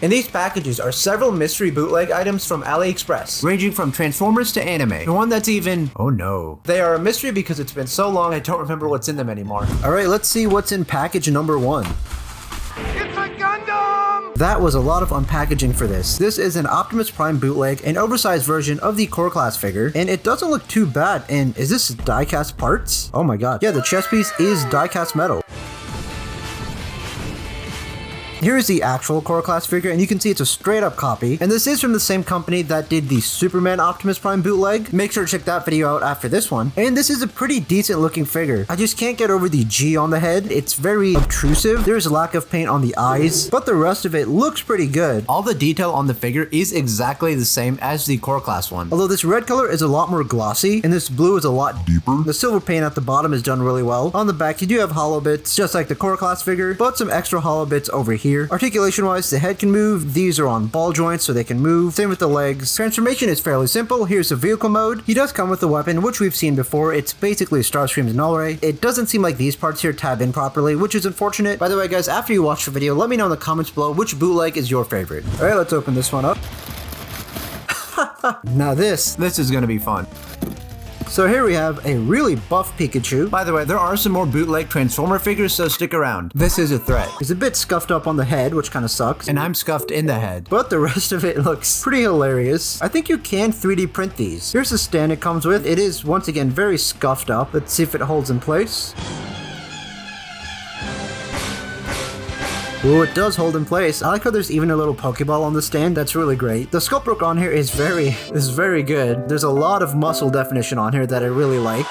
In these packages are several mystery bootleg items from AliExpress, ranging from Transformers to anime. The one that's even... oh no. They are a mystery because it's been so long I don't remember what's in them anymore. Alright, let's see what's in package number 1. It's a Gundam! That was a lot of unpackaging for this. This is an Optimus Prime bootleg, an oversized version of the core class figure, and it doesn't look too bad. And is this die-cast parts? Oh my god. Yeah, the chest piece is die-cast metal. Here is the actual core class figure, and you can see it's a straight up copy. And this is from the same company that did the Superman Optimus Prime bootleg. Make sure to check that video out after this one. And this is a pretty decent looking figure. I just can't get over the G on the head. It's very obtrusive. There's a lack of paint on the eyes, but the rest of it looks pretty good. All the detail on the figure is exactly the same as the core class one. Although this red color is a lot more glossy, and this blue is a lot deeper. The silver paint at the bottom is done really well. On the back, you do have hollow bits, just like the core class figure, but some extra hollow bits over here. Articulation wise, the head can move. These are on ball joints so they can move. Same with the legs. Transformation is fairly simple. Here's the vehicle mode. He does come with a weapon, which we've seen before. It's basically Starscream's null ray. It doesn't seem like these parts here tab in properly, which is unfortunate. By the way, guys, after you watch the video, let me know in the comments below which bootleg is your favorite. Alright, let's open this one up. Now this is gonna be fun. So here we have a really buff Pikachu. By the way, there are some more bootleg Transformer figures, so stick around. This is a threat. He's a bit scuffed up on the head, which kind of sucks. And I'm scuffed in the head. But the rest of it looks pretty hilarious. I think you can 3D print these. Here's the stand it comes with. It is, once again, very scuffed up. Let's see if it holds in place. Ooh, it does hold in place. I like how there's even a little Pokeball on the stand. That's really great. The sculpt work on here is very good. There's a lot of muscle definition on here that I really like.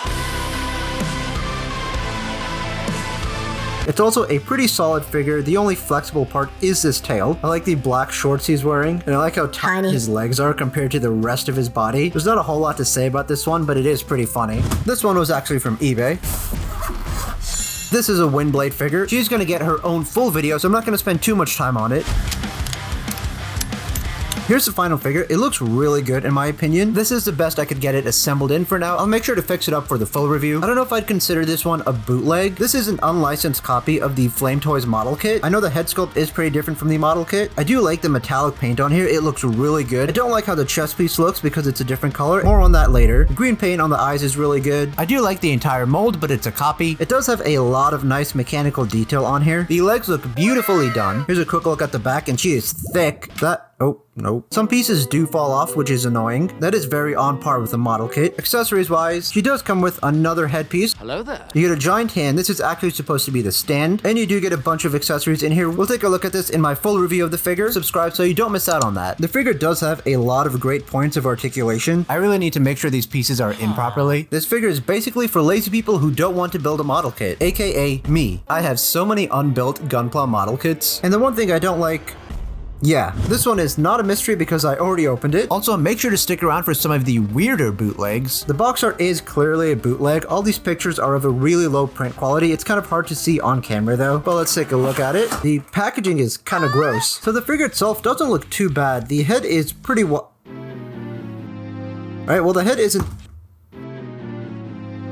It's also a pretty solid figure. The only flexible part is this tail. I like the black shorts he's wearing, and I like how tiny his legs are compared to the rest of his body. There's not a whole lot to say about this one, but it is pretty funny. This one was actually from eBay. This is a Windblade figure. She's gonna get her own full video, so I'm not gonna spend too much time on it. Here's the final figure. It looks really good in my opinion. This is the best I could get it assembled in for now. I'll make sure to fix it up for the full review. I don't know if I'd consider this one a bootleg. This is an unlicensed copy of the Flame Toys model kit. I know the head sculpt is pretty different from the model kit. I do like the metallic paint on here. It looks really good. I don't like how the chest piece looks because it's a different color. More on that later. The green paint on the eyes is really good. I do like the entire mold, but it's a copy. It does have a lot of nice mechanical detail on here. The legs look beautifully done. Here's a quick look at the back, and she is thick. Oh, no. Some pieces do fall off, which is annoying. That is very on par with the model kit. Accessories wise, she does come with another headpiece. Hello there. You get a giant hand. This is actually supposed to be the stand. And you do get a bunch of accessories in here. We'll take a look at this in my full review of the figure. Subscribe so you don't miss out on that. The figure does have a lot of great points of articulation. I really need to make sure these pieces are in properly. This figure is basically for lazy people who don't want to build a model kit, aka me. I have so many unbuilt Gunpla model kits. And the one thing I don't like... yeah, this one is not a mystery because I already opened it. Also, make sure to stick around for some of the weirder bootlegs. The box art is clearly a bootleg. All these pictures are of a really low print quality. It's kind of hard to see on camera though, but let's take a look at it. The packaging is kind of gross. So the figure itself doesn't look too bad. The head is pretty Alright, well the head isn't...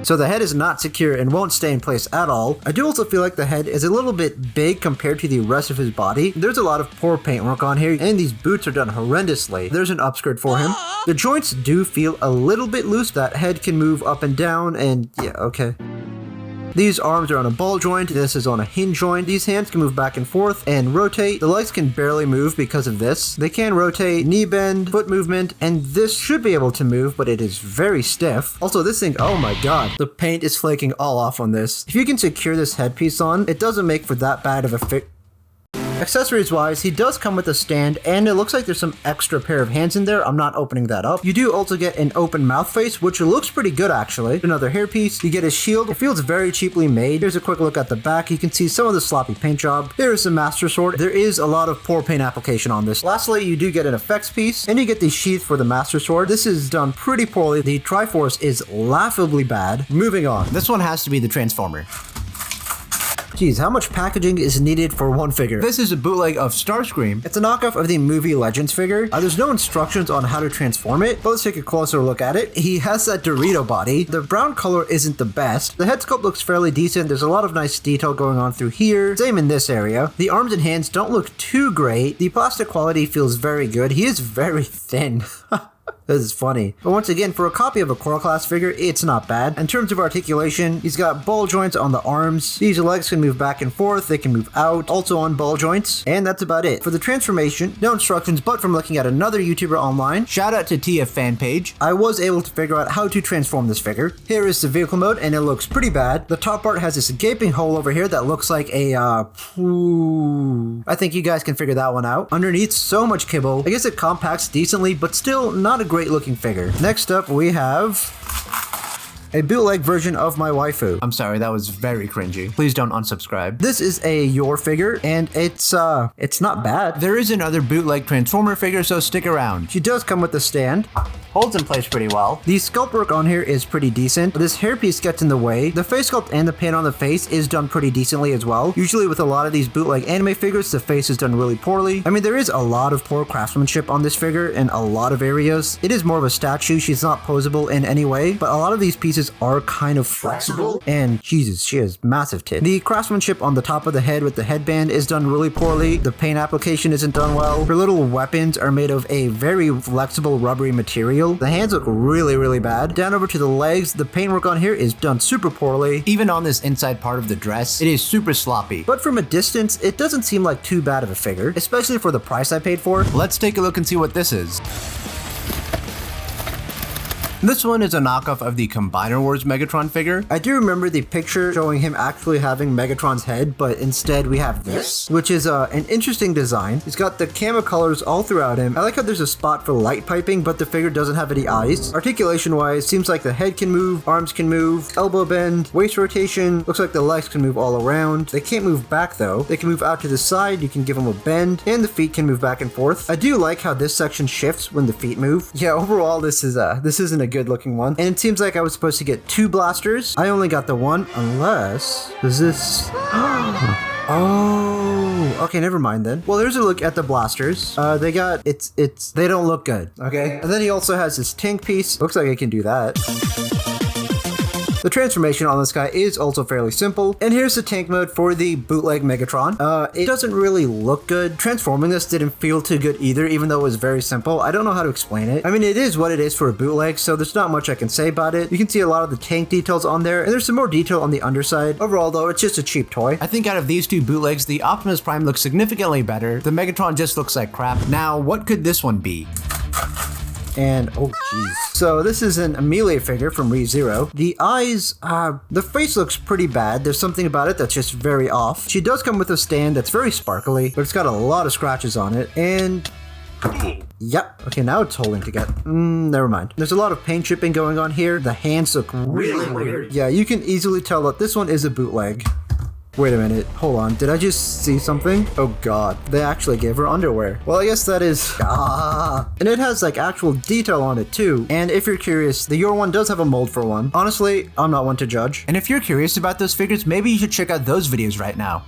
so the head is not secure and won't stay in place at all. I do also feel like the head is a little bit big compared to the rest of his body. There's a lot of poor paintwork on here, and these boots are done horrendously. There's an upskirt for him. The joints do feel a little bit loose. That head can move up and down, and yeah, okay. These arms are on a ball joint, this is on a hinge joint. These hands can move back and forth and rotate. The legs can barely move because of this. They can rotate, knee bend, foot movement, and this should be able to move, but it is very stiff. Also, this thing, oh my god, the paint is flaking all off on this. If you can secure this headpiece on, it doesn't make for that bad of a fit. Accessories wise, he does come with a stand, and it looks like there's some extra pair of hands in there. I'm not opening that up. You do also get an open mouth face, which looks pretty good actually. Another hairpiece. You get his shield. It feels very cheaply made. Here's a quick look at the back. You can see some of the sloppy paint job. There is the Master Sword. There is a lot of poor paint application on this. Lastly, you do get an effects piece, and you get the sheath for the Master Sword. This is done pretty poorly. The Triforce is laughably bad. Moving on. This one has to be the Transformer. Geez, how much packaging is needed for one figure? This is a bootleg of Starscream. It's a knockoff of the movie Legends figure. There's no instructions on how to transform it, but let's take a closer look at it. He has that Dorito body. The brown color isn't the best. The head sculpt looks fairly decent. There's a lot of nice detail going on through here. Same in this area. The arms and hands don't look too great. The plastic quality feels very good. He is very thin. This is funny. But once again, for a copy of a core class figure, it's not bad. In terms of articulation, he's got ball joints on the arms. These legs can move back and forth. They can move out, also on ball joints. And that's about it. For the transformation, no instructions, but from looking at another YouTuber online, shout out to TF fan page, I was able to figure out how to transform this figure. Here is the vehicle mode, and it looks pretty bad. The top part has this gaping hole over here that looks like a, I think you guys can figure that one out. Underneath, so much kibble. I guess it compacts decently, but still not a great looking figure. Next up, we have a bootleg version of my waifu. I'm sorry, that was very cringy. Please don't unsubscribe. This is a Your figure, and it's not bad. There is another bootleg Transformer figure, so stick around. She does come with a stand. Holds in place pretty well. The sculpt work on here is pretty decent. This hairpiece gets in the way. The face sculpt and the paint on the face is done pretty decently as well. Usually with a lot of these bootleg anime figures, the face is done really poorly. I mean, there is a lot of poor craftsmanship on this figure in a lot of areas. It is more of a statue. She's not posable in any way, but a lot of these pieces are kind of flexible. And Jesus, she has massive tits. The craftsmanship on the top of the head with the headband is done really poorly. The paint application isn't done well. Her little weapons are made of a very flexible rubbery material. The hands look really, really bad. Down over to the legs, the paintwork on here is done super poorly. Even on this inside part of the dress, it is super sloppy. But from a distance, it doesn't seem like too bad of a figure, especially for the price I paid for. Let's take a look and see what this is. This one is a knockoff of the Combiner Wars Megatron figure. I do remember the picture showing him actually having Megatron's head, but instead we have this, which is an interesting design. He's got the camo colors all throughout him. I like how there's a spot for light piping, but the figure doesn't have any eyes. Articulation-wise, seems like the head can move, arms can move, elbow bend, waist rotation. Looks like the legs can move all around. They can't move back though. They can move out to the side, you can give them a bend, and the feet can move back and forth. I do like how this section shifts when the feet move. Yeah, overall, this isn't a good looking one. And it seems like I was supposed to get 2 blasters. I only got the 1, unless... Is this... Oh, okay, never mind then. Well, there's a look at the blasters. They don't look good, okay? And then he also has this tank piece. Looks like I can do that. The transformation on this guy is also fairly simple. And here's the tank mode for the bootleg Megatron. It doesn't really look good. Transforming this didn't feel too good either, even though it was very simple. I don't know how to explain it. I mean, it is what it is for a bootleg, so there's not much I can say about it. You can see a lot of the tank details on there, and there's some more detail on the underside. Overall, though, it's just a cheap toy. I think out of these 2 bootlegs, the Optimus Prime looks significantly better. The Megatron just looks like crap. Now, what could this one be? And oh geez. So this is an Amelia figure from ReZero. The eyes, the face looks pretty bad. There's something about it that's just very off. She does come with a stand that's very sparkly, but it's got a lot of scratches on it. And yep. Okay, now it's holding together. Never mind. There's a lot of paint chipping going on here. The hands look really weird. Yeah, you can easily tell that this one is a bootleg. Wait a minute, hold on, did I just see something? Oh god, they actually gave her underwear. Well, I guess that is... And it has like actual detail on it too. And if you're curious, the Your one does have a mold for one. Honestly, I'm not one to judge. And if you're curious about those figures, maybe you should check out those videos right now.